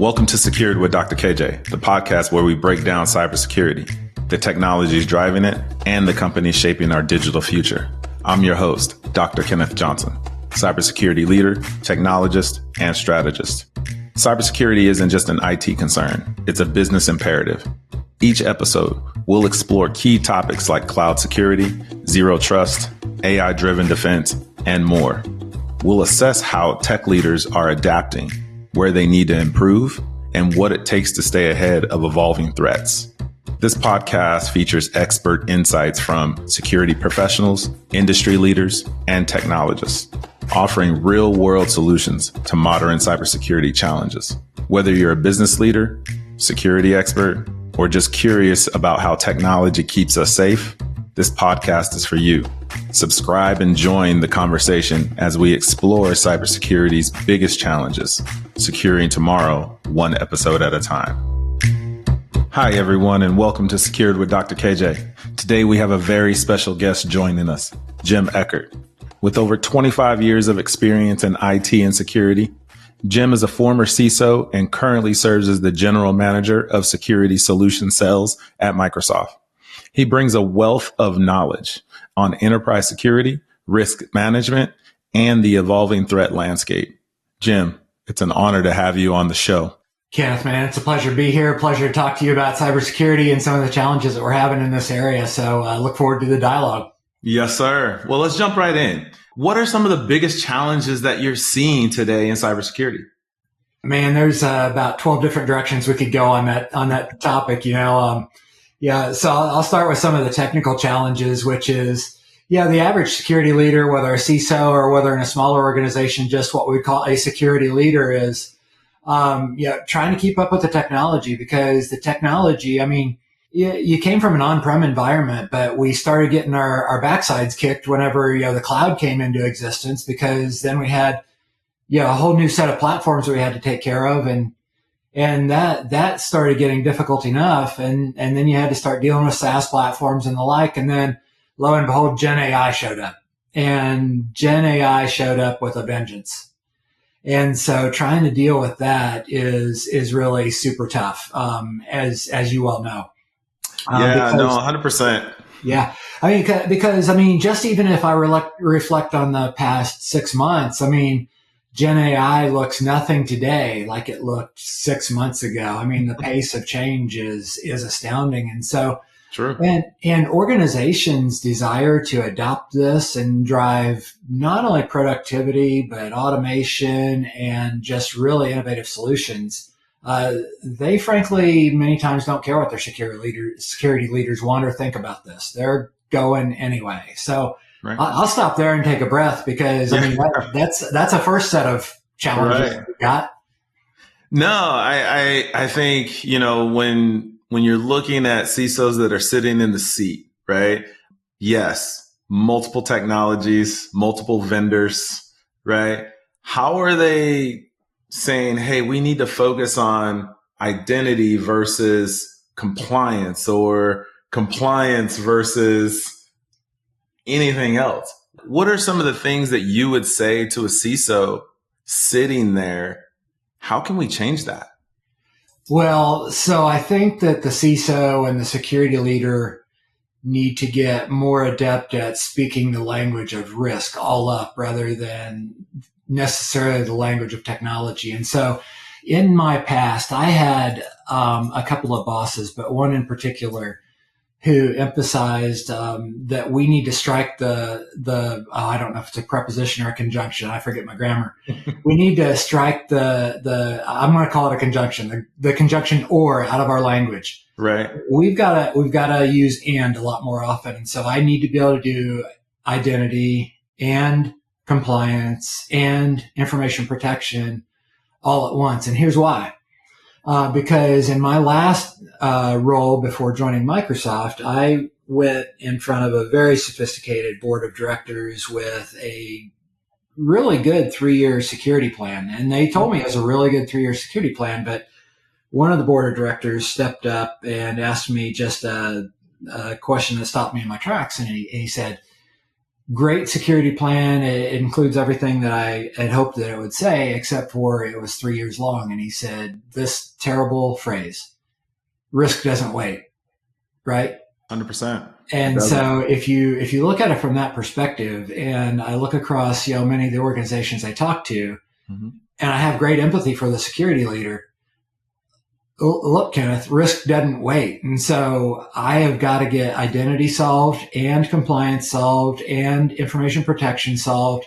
Welcome to Secured with Dr. KJ, the podcast where we break down cybersecurity, the technologies driving it, and the companies shaping our digital future. I'm your host, Dr. Kenneth Johnson, cybersecurity leader, technologist, and strategist. Cybersecurity isn't just an IT concern, it's a business imperative. Each episode, we'll explore key topics like cloud security, zero trust, AI-driven defense, and more. We'll assess how tech leaders are adapting, where they need to improve, and what it takes to stay ahead of evolving threats. This podcast features expert insights from security professionals, industry leaders, and technologists, offering real-world solutions to modern cybersecurity challenges. Whether you're a business leader, security expert, or just curious about how technology keeps us safe, this podcast is for you. Subscribe and join the conversation as we explore cybersecurity's biggest challenges, securing tomorrow, one episode at a time. Hi, everyone, and welcome to Secured with Dr. KJ. Today, we have a very special guest joining us, Jim Eckart. With over 25 years of experience in IT and security, Jim is a former CISO and currently serves as the General Manager of Security Solution Sales at Microsoft. He brings a wealth of knowledge on enterprise security, risk management, and the evolving threat landscape. Jim, it's an honor to have you on the show. Kenneth, man, it's a pleasure to be here. Pleasure to talk to you about cybersecurity and some of the challenges that we're having in this area. So I look forward to the dialogue. Yes, sir. Well, let's jump right in. What are some of the biggest challenges that you're seeing today in cybersecurity? Man, there's about 12 different directions we could go on that topic, so I'll start with some of the technical challenges, which is, the average security leader, whether a CISO or whether in a smaller organization, just what we call a security leader is, trying to keep up with the technology, because the technology, you came from an on-prem environment, but we started getting our backsides kicked whenever, the cloud came into existence, because then we had, a whole new set of platforms that we had to take care of. And that started getting difficult enough. And then you had to start dealing with SaaS platforms and the like. And then lo and behold, Gen AI showed up, and Gen AI showed up with a vengeance. And so trying to deal with that is really super tough. As you well know. 100%. Yeah. Because just even if I reflect on the past 6 months, Gen AI looks nothing today like it looked 6 months ago. The pace of change is astounding. And so, true. And organizations desire to adopt this and drive not only productivity, but automation and just really innovative solutions. They frankly, many times don't care what their security leaders want or think about this. They're going anyway. So, right. I'll stop there and take a breath, because that's a first set of challenges we got. No, I think, when you're looking at CISOs that are sitting in the seat, right? Yes, multiple technologies, multiple vendors, right? How are they saying, hey, we need to focus on identity versus compliance, or compliance versus anything else? What are some of the things that you would say to a CISO sitting there? How can we change that? Well, so I think that the CISO and the security leader need to get more adept at speaking the language of risk all up, rather than necessarily the language of technology. And so in my past, I had a couple of bosses, but one in particular who emphasized that we need to strike I don't know if it's a preposition or a conjunction. I forget my grammar. We need to strike I'm going to call it a conjunction, the conjunction or out of our language. Right. We've got to use and a lot more often. And so I need to be able to do identity and compliance and information protection all at once. And here's why. Because in my last role before joining Microsoft, I went in front of a very sophisticated board of directors with a really good 3-year security plan. And they told me it was a really good 3-year security plan, but one of the board of directors stepped up and asked me just a question that stopped me in my tracks. And he said, great security plan. It includes everything that I had hoped that it would say, except for it was 3 years long. And he said this terrible phrase, risk doesn't wait, right? 100%. And so if you look at it from that perspective, and I look across, many of the organizations I talk to, and I have great empathy for the security leader. Look, Kenneth, risk doesn't wait. And so I have got to get identity solved and compliance solved and information protection solved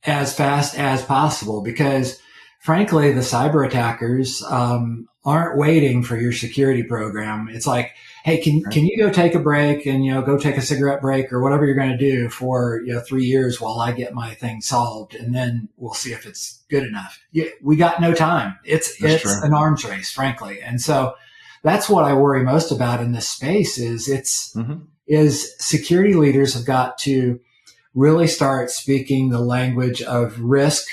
as fast as possible, because frankly, the cyber attackers aren't waiting for your security program. It's like, hey, can you go take a break and, go take a cigarette break or whatever you're going to do for, 3 years while I get my thing solved, and then we'll see if it's good enough. We got no time. It's an arms race, frankly. And so that's what I worry most about in this space is security leaders have got to really start speaking the language of risk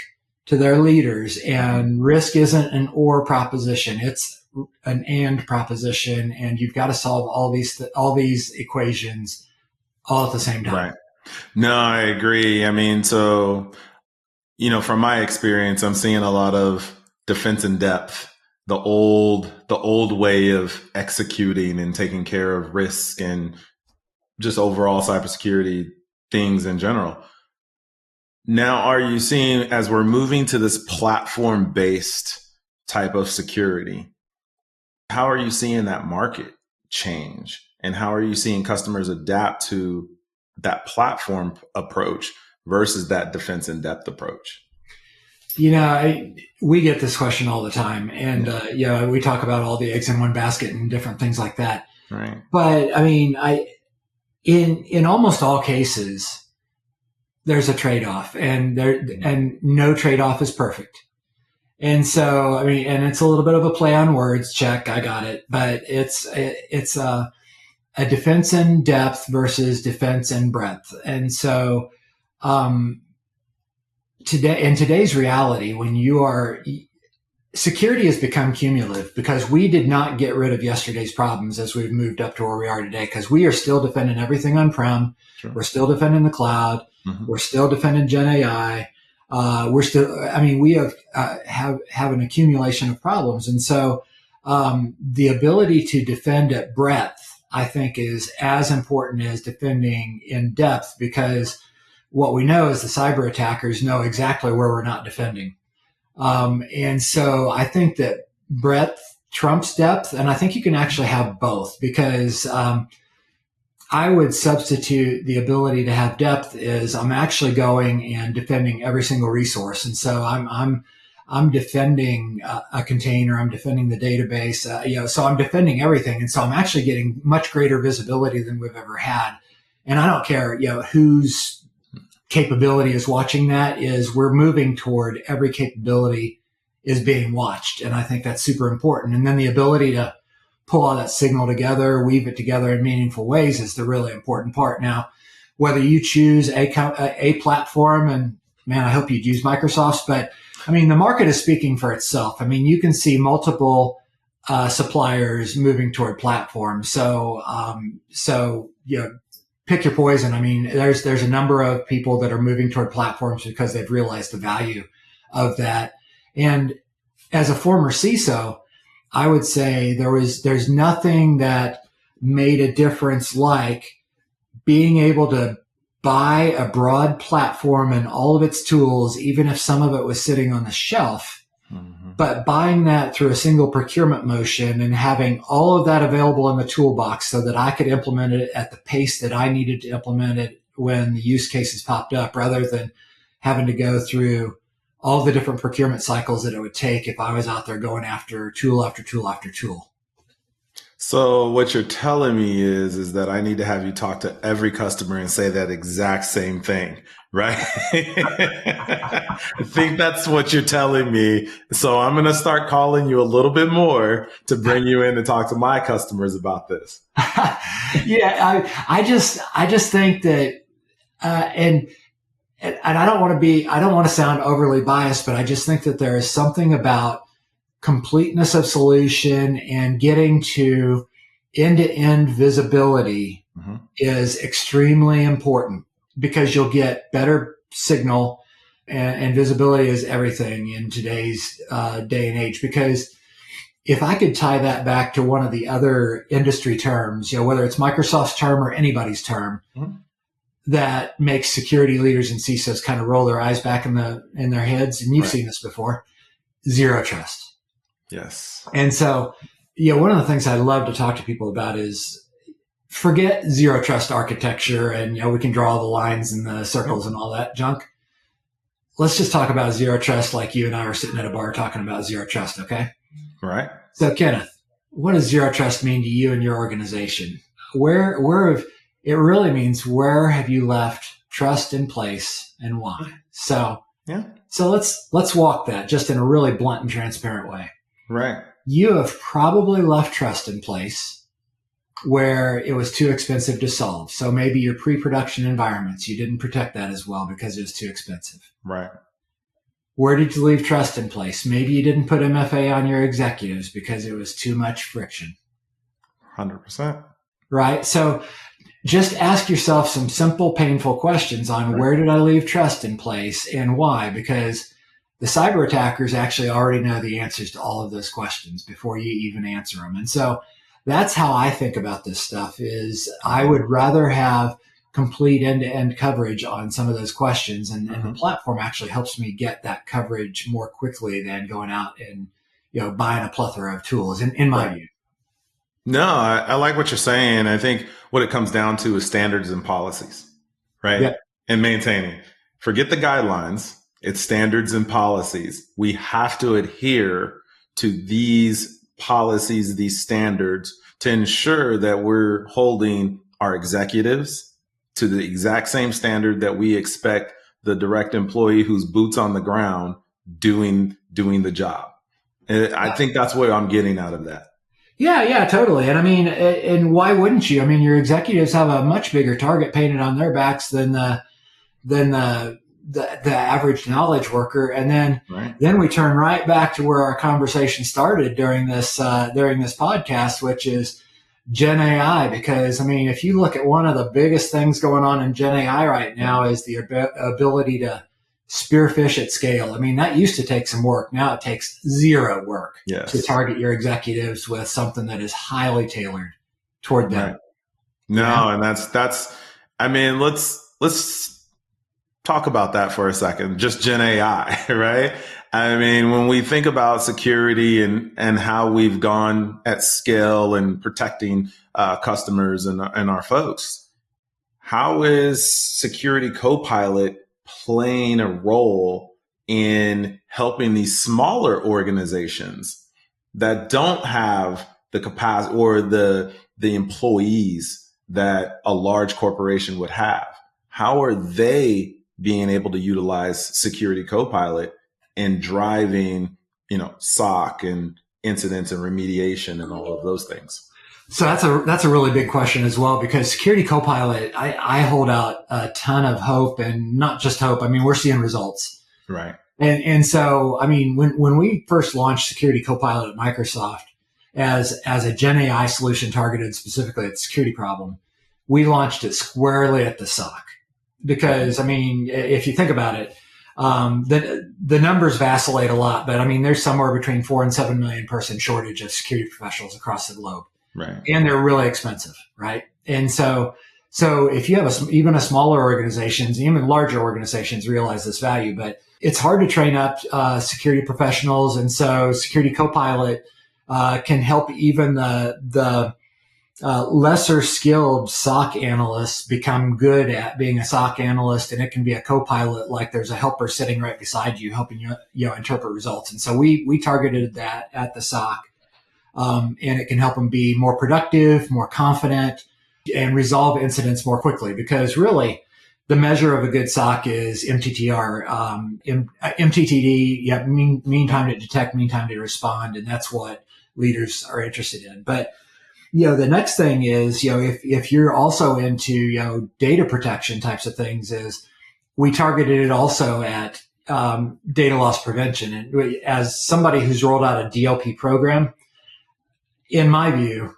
to their leaders. And risk isn't an or proposition. It's an and proposition, and you've got to solve all these equations all at the same time. Right. No, I agree. I mean, so, from my experience, I'm seeing a lot of defense in depth, the old way of executing and taking care of risk and just overall cybersecurity things in general. Now, are you seeing, as we're moving to this platform-based type of security, how are you seeing that market change? And how are you seeing customers adapt to that platform approach versus that defense in depth approach? We get this question all the time. And, we talk about all the eggs in one basket and different things like that. Right. But I mean, in almost all cases, there's a trade-off, and no trade-off is perfect. And so, I mean, and it's a little bit of a play on words. Check, I got it. But it's a defense in depth versus defense in breadth. And so, in today's reality, security has become cumulative, because we did not get rid of yesterday's problems as we've moved up to where we are today, because we are still defending everything on-prem. Sure. We're still defending the cloud. We're still defending Gen AI. We have an accumulation of problems. And so, the ability to defend at breadth, I think, is as important as defending in depth, because what we know is the cyber attackers know exactly where we're not defending. And so I think that breadth trumps depth, and I think you can actually have both, because, I would substitute the ability to have depth is I'm actually going and defending every single resource. And so I'm defending a container, I'm defending the database, so I'm defending everything. And so I'm actually getting much greater visibility than we've ever had. And I don't care, whose capability is watching that. We're moving toward every capability is being watched. And I think that's super important. And then the ability to pull all that signal together, weave it together in meaningful ways is the really important part. Now, whether you choose a platform, and man, I hope you'd use Microsoft's, but I mean, the market is speaking for itself. I mean, you can see multiple suppliers moving toward platforms. So pick your poison. I mean, there's a number of people that are moving toward platforms because they've realized the value of that. And as a former CISO, I would say there's nothing that made a difference like being able to buy a broad platform and all of its tools, even if some of it was sitting on the shelf, but buying that through a single procurement motion and having all of that available in the toolbox so that I could implement it at the pace that I needed to implement it when the use cases popped up, rather than having to go through all the different procurement cycles that it would take if I was out there going after tool after tool after tool. So what you're telling me is that I need to have you talk to every customer and say that exact same thing, right? I think that's what you're telling me. So I'm going to start calling you a little bit more to bring you in to talk to my customers about this. Yeah, I just think that, and I don't want to sound overly biased, but I just think that there is something about completeness of solution and getting to end-to-end visibility is extremely important, because you'll get better signal, and visibility is everything in today's day and age. Because if I could tie that back to one of the other industry terms, whether it's Microsoft's term or anybody's term, that makes security leaders and CISOs kind of roll their eyes back in their heads, and you've seen this before: zero trust. Yes. And so, one of the things I love to talk to people about is forget zero trust architecture, and we can draw the lines and the circles and all that junk. Let's just talk about zero trust, like you and I were sitting at a bar talking about zero trust. Okay. Right. So, Kenneth, what does zero trust mean to you and your organization? It really means, where have you left trust in place and why? So let's walk that just in a really blunt and transparent way. Right. You have probably left trust in place where it was too expensive to solve. So maybe your pre-production environments, you didn't protect that as well because it was too expensive. Right. Where did you leave trust in place? Maybe you didn't put MFA on your executives because it was too much friction. 100%. Right. So just ask yourself some simple, painful questions on where did I leave trust in place and why? Because the cyber attackers actually already know the answers to all of those questions before you even answer them. And so that's how I think about this stuff. Is I would rather have complete end-to-end coverage on some of those questions. And the platform actually helps me get that coverage more quickly than going out and, buying a plethora of tools, in my view. No, I like what you're saying. I think what it comes down to is standards and policies, right? Yeah. And maintaining. Forget the guidelines. It's standards and policies. We have to adhere to these policies, these standards, to ensure that we're holding our executives to the exact same standard that we expect the direct employee who's boots on the ground doing the job. And I think that's what I'm getting out of that. Yeah, totally. And I mean, and why wouldn't you? I mean, your executives have a much bigger target painted on their backs than the average knowledge worker. And then we turn right back to where our conversation started during this podcast, which is Gen AI. Because I mean, if you look at one of the biggest things going on in Gen AI right now is the ability to spearfish at scale. I mean, that used to take some work. Now it takes zero work to target your executives with something that is highly tailored toward them. Right. No, and that's, I mean, let's talk about that for a second. Just Gen AI, right? I mean, when we think about security and how we've gone at scale and protecting customers and our folks, how is Security Copilot playing a role in helping these smaller organizations that don't have the capacity or the employees that a large corporation would have? How are they being able to utilize Security Copilot in driving, SOC and incidents and remediation and all of those things? So that's a really big question as well, because Security Copilot, I hold out a ton of hope, and not just hope. I mean, we're seeing results. Right. And so, I mean, when we first launched Security Copilot at Microsoft as a Gen AI solution targeted specifically at the security problem, we launched it squarely at the SOC. Because, I mean, if you think about it, the numbers vacillate a lot, but I mean, there's somewhere between 4 and 7 million person shortage of security professionals across the globe. Right. And they're really expensive, right? And so if you have even a smaller organizations, even larger organizations realize this value, but it's hard to train up security professionals. And so Security Copilot can help even the lesser skilled SOC analysts become good at being a SOC analyst, and it can be a co-pilot, like there's a helper sitting right beside you helping you interpret results. And so we targeted that at the SOC, and it can help them be more productive, more confident, and resolve incidents more quickly. Because really, the measure of a good SOC is MTTR, MTTD, mean time to detect, mean time to respond, and that's what leaders are interested in. But the next thing is, if you're also into, data protection types of things, is we targeted it also at data loss prevention. And as somebody who's rolled out a DLP program, in my view,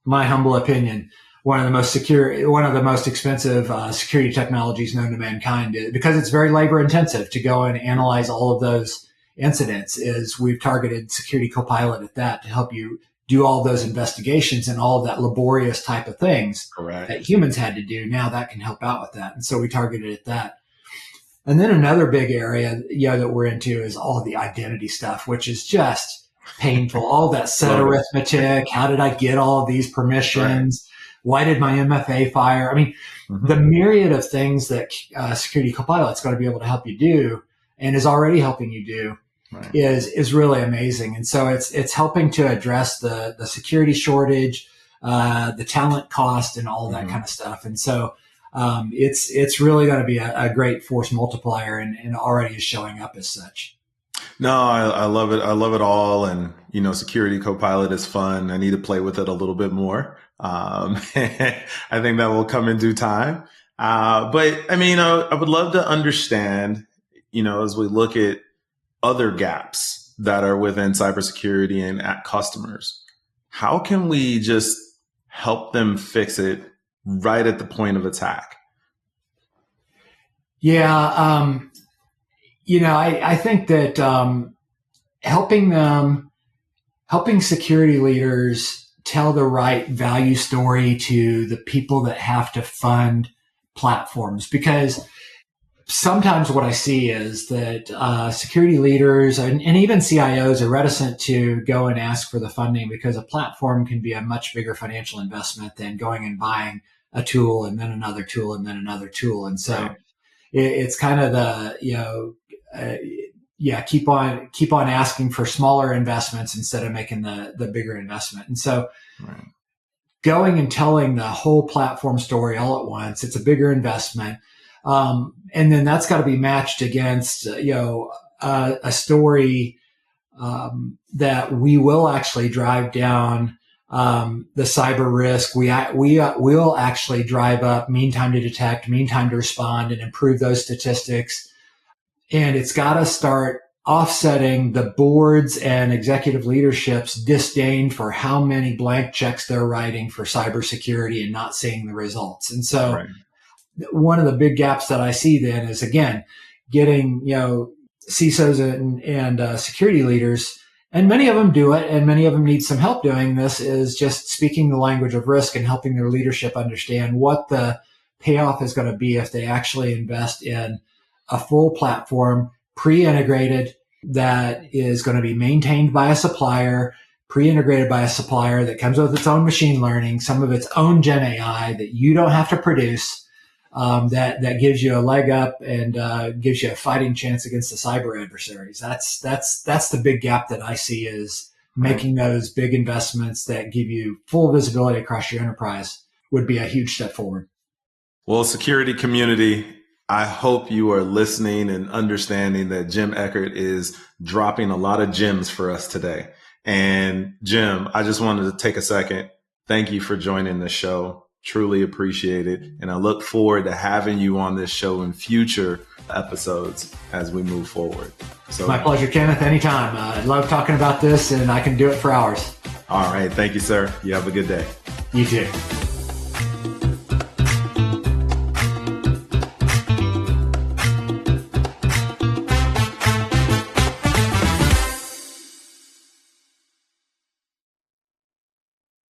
my humble opinion, one of the most expensive security technologies known to mankind, because it's very labor intensive to go and analyze all of those incidents. Is we've targeted Security Copilot at that to help you do all those investigations and all of that laborious type of things that humans had to do. Now that can help out with that. And so we targeted at that. And then another big area, that we're into is all of the identity stuff, which is just painful. All that set arithmetic. How did I get all of these permissions? Why did my MFA fire? I mean, the myriad of things that Security Copilot's going to be able to help you do and is already helping you do is really amazing. And so it's helping to address the security shortage, the talent cost, and all of that kind of stuff. And so it's really going to be a great force multiplier, and already is showing up as such. No, I love it. I love it all. And, Security Copilot is fun. I need to play with it a little bit more. I think that will come in due time. But I mean, I would love to understand, as we look at other gaps that are within cybersecurity and at customers, how can we just help them fix it right at the point of attack? Yeah. I think that helping security leaders tell the right value story to the people that have to fund platforms, because sometimes what I see is that security leaders and even CIOs are reticent to go and ask for the funding, because a platform can be a much bigger financial investment than going and buying a tool and then another tool and then another tool. And so it's kind of keep on asking for smaller investments instead of making the bigger investment. And so going and telling the whole platform story all at once, it's a bigger investment. And then that's got to be matched against, a story, that we will actually drive down, the cyber risk. We will actually drive up mean time to detect, mean time to respond, and improve those statistics. And it's got to start offsetting the boards and executive leadership's disdain for how many blank checks they're writing for cybersecurity and not seeing the results. And so one of the big gaps that I see then is, again, getting, CISOs and security leaders, and many of them do it, and many of them need some help doing this, is just speaking the language of risk and helping their leadership understand what the payoff is going to be if they actually invest in a full platform, pre-integrated, that is going to be maintained by a supplier, pre-integrated by a supplier that comes with its own machine learning, some of its own Gen AI that you don't have to produce, that gives you a leg up and gives you a fighting chance against the cyber adversaries. That's the big gap that I see, is making those big investments that give you full visibility across your enterprise would be a huge step forward. Well, security community, I hope you are listening and understanding that Jim Eckart is dropping a lot of gems for us today. And Jim, I just wanted to take a second. Thank you for joining the show. Truly appreciate it. And I look forward to having you on this show in future episodes as we move forward. So, my pleasure, Kenneth. Anytime. I love talking about this, and I can do it for hours. All right. Thank you, sir. You have a good day. You too.